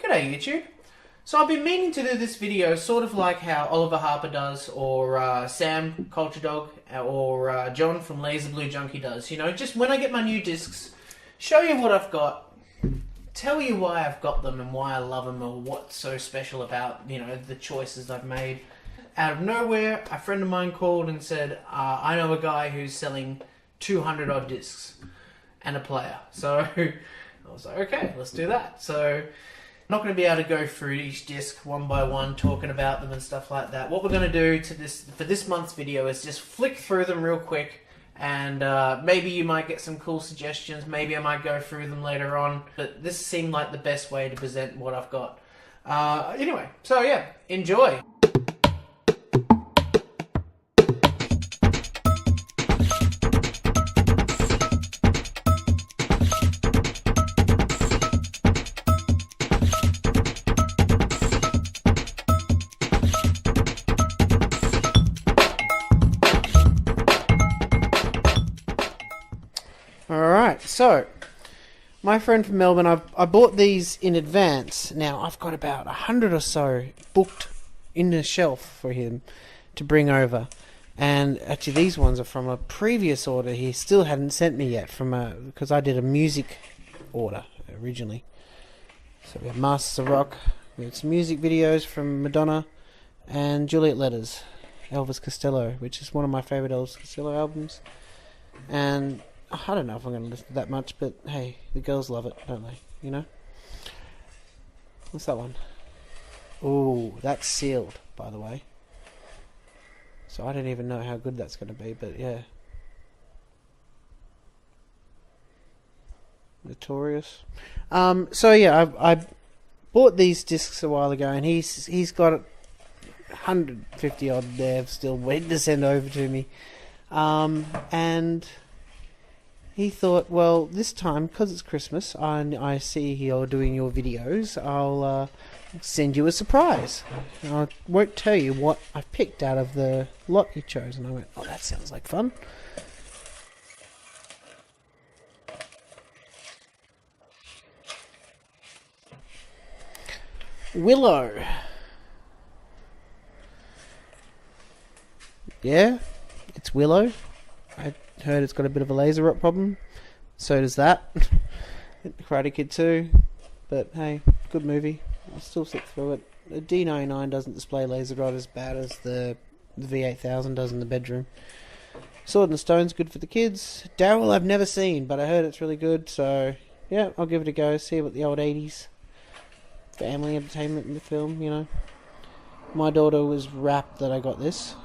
G'day YouTube. So I've been meaning to do this video sort of like how Oliver Harper does, or Sam Culture Dog, or John from Laser Blue Junkie does. You know, just when I get my new discs, show you what I've got, tell you why I've got them and why I love them, or what's so special about, you know, the choices I've made. Out of nowhere, a friend of mine called and said, I know a guy who's selling 200 odd discs and a player. So I was like, okay, let's do that. So I'm not going to be able to go through each disc one by one, talking about them and stuff like that. What we're going to do for this month's video is just flick through them real quick, and maybe you might get some cool suggestions. Maybe I might go through them later on, but this seemed like the best way to present what I've got. Anyway, so yeah, enjoy. Alright, so my friend from Melbourne, I bought these in advance. Now I've got about 100 or so booked in the shelf for him to bring over, and actually these ones are from a previous order he still hadn't sent me yet, because I did a music order originally. So we have Masters of Rock, we have some music videos from Madonna and Juliet Letters, Elvis Costello, which is one of my favourite Elvis Costello albums. And I don't know if I'm going to listen to that much, but hey, the girls love it, don't they? You know? What's that one? Ooh, that's sealed, by the way. So I don't even know how good that's going to be, but yeah. Notorious. So yeah, I bought these discs a while ago, and he's got 150 odd there still waiting to send over to me. And he thought, well, this time, because it's Christmas, I see you're doing your videos, I'll send you a surprise. I won't tell you what I've picked out of the lot you chose. And I went, oh, that sounds like fun. Willow. Yeah, it's Willow. I heard it's got a bit of a laser rot problem. So does that. Karate Kid 2. But hey, good movie. I'll still sit through it. The D99 doesn't display laser rot as bad as the V8000 does in the bedroom. Sword and Stone's good for the kids. Daryl I've never seen, but I heard it's really good. So yeah, I'll give it a go. See what the old 80s family entertainment in the film, you know. My daughter was rapt that I got this.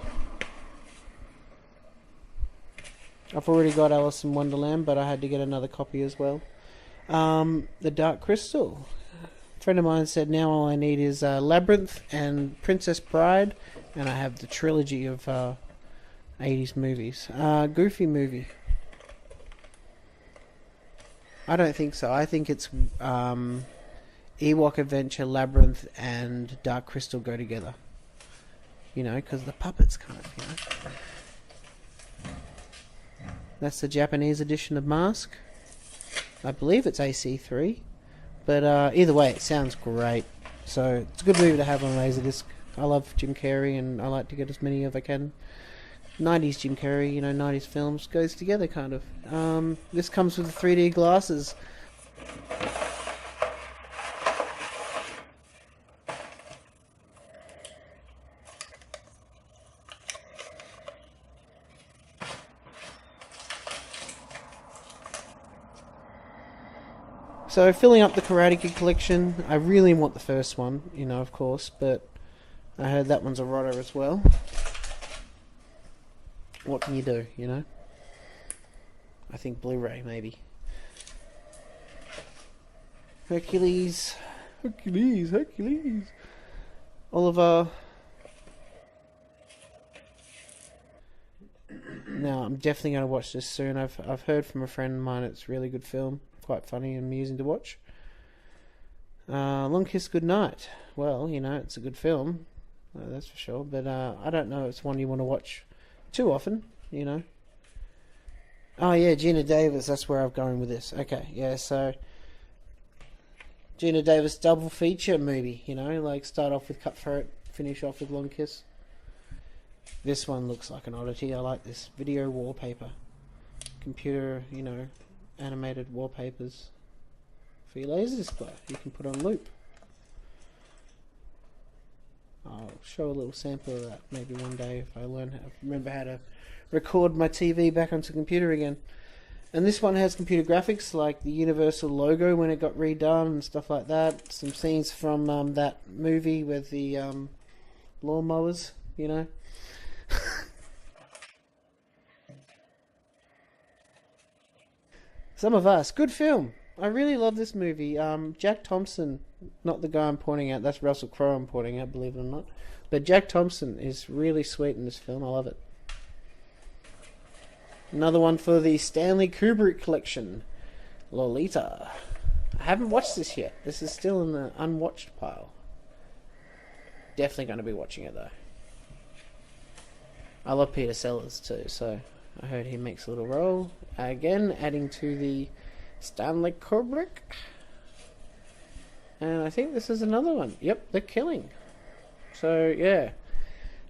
I've already got Alice in Wonderland, but I had to get another copy as well. The Dark Crystal. A friend of mine said now all I need is Labyrinth and Princess Bride, and I have the trilogy of 80s movies. Goofy movie. I don't think so. I think it's Ewok Adventure, Labyrinth, and Dark Crystal go together. You know, because the puppets kind of, you know. That's the Japanese edition of Mask. I believe it's AC3. But either way, it sounds great. So it's a good movie to have on Laserdisc. I love Jim Carrey, and I like to get as many as I can. 90s Jim Carrey, you know, 90s films goes together kind of. This comes with the 3D glasses. So filling up the Karate Kid collection, I really want the first one, you know, of course, but I heard that one's a rotter as well. What can you do, you know? I think Blu-ray, maybe. Hercules. Oliver. Now, I'm definitely going to watch this soon. I've heard from a friend of mine it's a really good film. Quite funny and amusing to watch. Long Kiss Goodnight. Well, you know, it's a good film. That's for sure. But I don't know if it's one you want to watch too often, you know. Oh yeah, Gina Davis, that's where I'm going with this. Okay, yeah, so Gina Davis double feature movie, you know, like start off with Cutthroat, finish off with Long Kiss. This one looks like an oddity. I like this. Video wallpaper. Computer, you know, animated wallpapers for your Laserdisc player. You can put on loop. I'll show a little sample of that maybe one day if I remember how to record my TV back onto the computer again. And this one has computer graphics like the Universal logo when it got redone and stuff like that. Some scenes from that movie with the lawnmowers, you know. Some of Us, good film. I really love this movie. Jack Thompson, not the guy I'm pointing at, that's Russell Crowe I'm pointing at, believe it or not. But Jack Thompson is really sweet in this film, I love it. Another one for the Stanley Kubrick collection, Lolita. I haven't watched this yet. This is still in the unwatched pile. Definitely going to be watching it though. I love Peter Sellers too, so I heard he makes a little role. Again, adding to the Stanley Kubrick. And I think this is another one. Yep, The Killing. So yeah,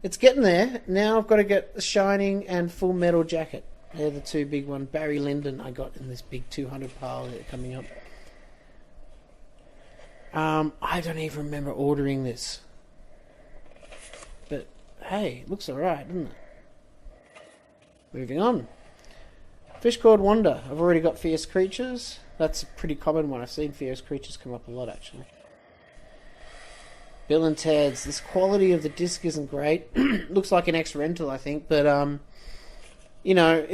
it's getting there. Now I've got to get The Shining and Full Metal Jacket. They're the two big ones. Barry Lyndon I got in this big 200 pile that are coming up. I don't even remember ordering this. But hey, it looks alright, doesn't it? Moving on. Fish Called Wanda. I've already got Fierce Creatures. That's a pretty common one. I've seen Fierce Creatures come up a lot actually. Bill and Ted's. This quality of the disc isn't great. Looks like an ex-rental I think, but you know,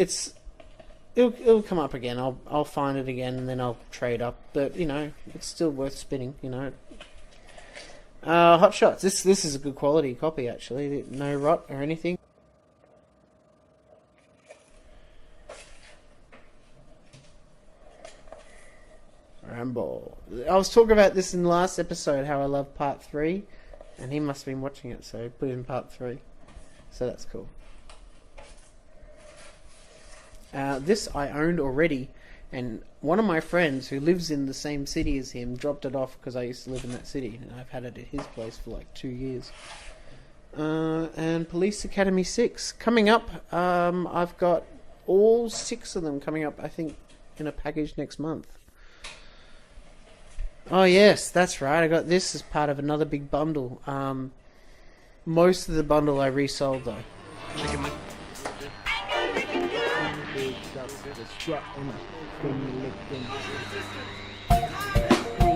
it'll come up again. I'll find it again and then I'll trade up. But you know, it's still worth spinning. You know. Hot Shots. This is a good quality copy actually. No rot or anything. Rambo. I was talking about this in the last episode. How I love Part 3, and he must have been watching it, so put it in Part 3. So that's cool. This I owned already, and one of my friends who lives in the same city as him dropped it off because I used to live in that city, and I've had it at his place for like 2 years. And Police Academy 6 coming up. I've got all 6 of them coming up, I think, in a package next month. Oh yes, that's right. I got this as part of another big bundle. Most of the bundle I resold though. Now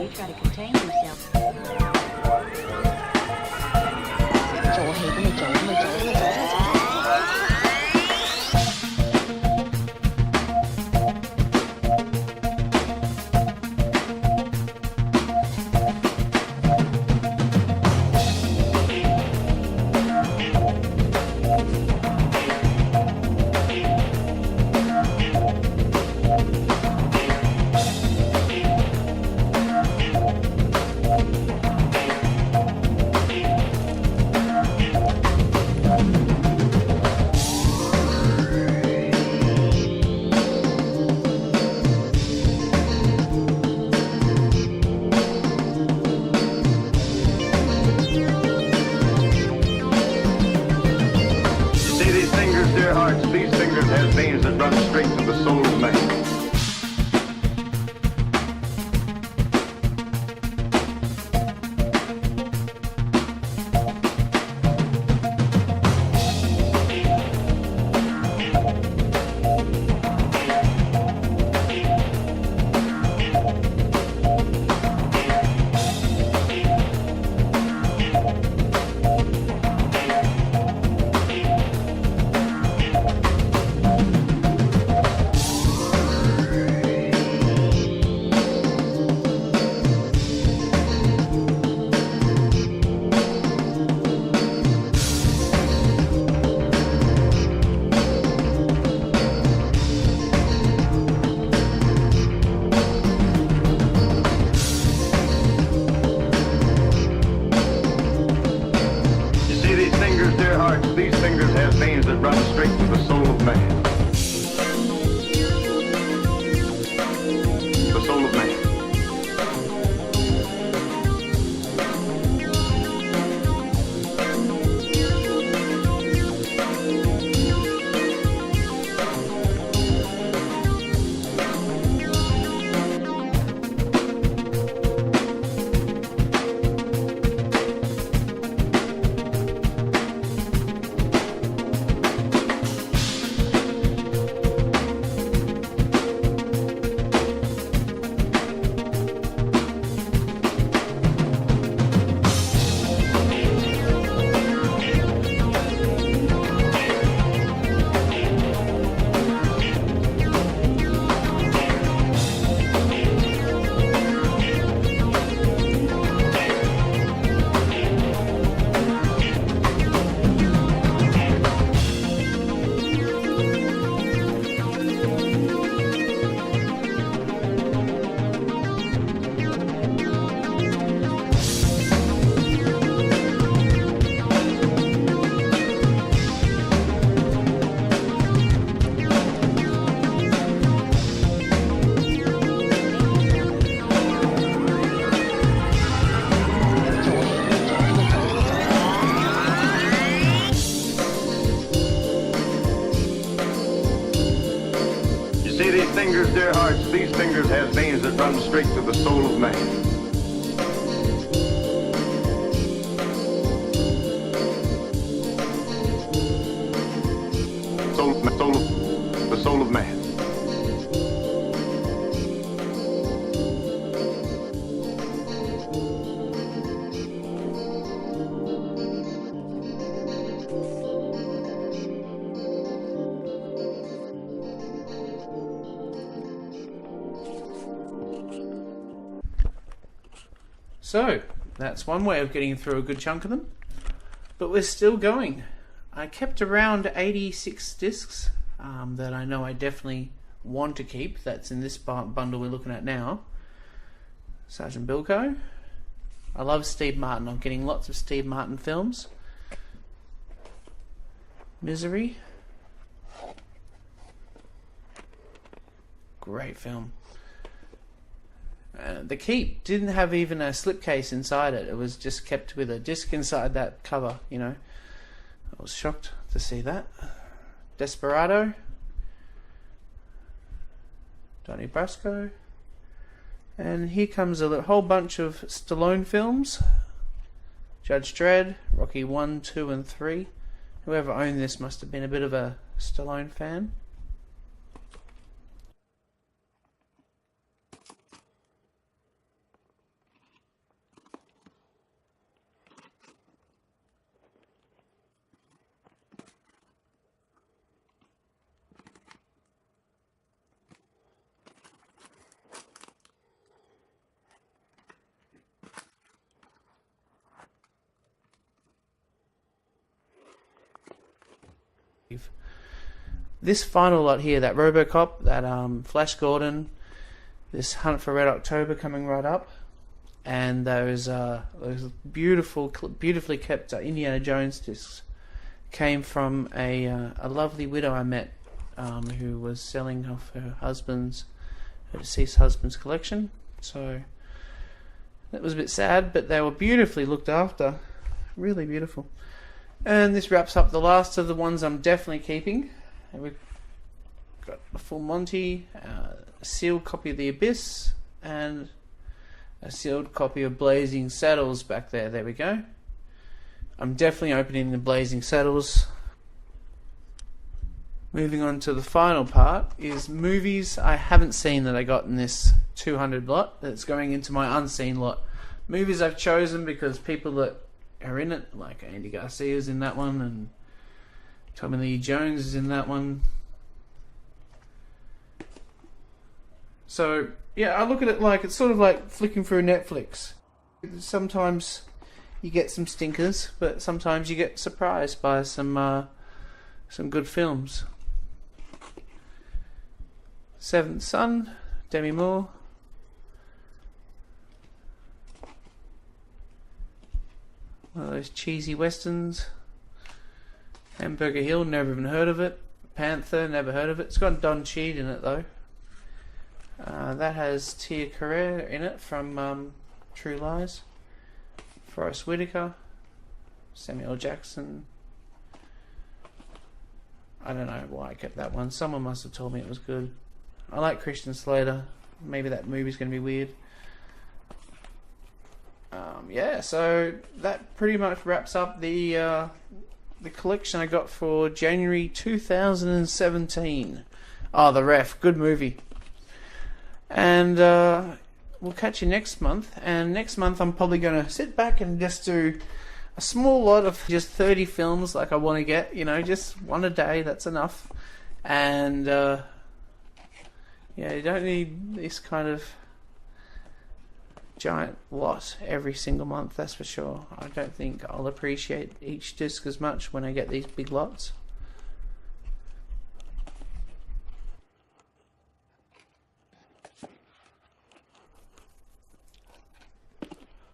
you try to contain yourself. These fingers have veins that run straight to the soul of man. These fingers have veins that run straight to the soul of man. The soul of man. the soul of man. The soul of man. So, that's one way of getting through a good chunk of them. But we're still going. I kept around 86 discs that I know I definitely want to keep. That's in this bundle we're looking at now. Sergeant Bilko. I love Steve Martin. I'm getting lots of Steve Martin films. Misery. Great film. The Keep didn't have even a slipcase inside it. It was just kept with a disc inside that cover, you know. I was shocked to see that. Desperado. Donnie Brasco. And here comes a whole bunch of Stallone films. Judge Dredd, Rocky 1, 2 and 3. Whoever owned this must have been a bit of a Stallone fan. This final lot here, that RoboCop, that Flash Gordon, this Hunt for Red October coming right up, and those beautifully kept Indiana Jones discs came from a lovely widow I met who was selling off her deceased husband's collection. So that was a bit sad, but they were beautifully looked after, really beautiful. And this wraps up the last of the ones I'm definitely keeping. And we've got a full Monty, a sealed copy of The Abyss, and a sealed copy of Blazing Saddles back there. There we go. I'm definitely opening the Blazing Saddles. Moving on to the final part is movies I haven't seen that I got in this 200 lot that's going into my unseen lot. Movies I've chosen because people that are in it, like Andy Garcia's in that one, and Tommy Lee Jones is in that one. So, yeah, I look at it like it's sort of like flicking through Netflix. Sometimes you get some stinkers, but sometimes you get surprised by some good films. Seventh Son, Demi Moore. One of those cheesy westerns. Hamburger Hill, never even heard of it. Panther, never heard of it. It's got Don Cheadle in it though. That has Tia Carrere in it from True Lies. Forrest Whitaker, Samuel Jackson. I don't know why I kept that one. Someone must have told me it was good. I like Christian Slater. Maybe that movie's going to be weird. Yeah, so that pretty much wraps up the collection I got for January 2017. Oh, The Ref, good movie. And we'll catch you next month. And next month I'm probably going to sit back and just do a small lot of just 30 films like I want to get. You know, just one a day, that's enough. And yeah, you don't need this kind of giant lot every single month, that's for sure. I don't think I'll appreciate each disc as much when I get these big lots.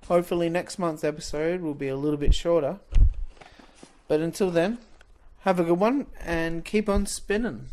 Hopefully next month's episode will be a little bit shorter. But until then, have a good one and keep on spinning.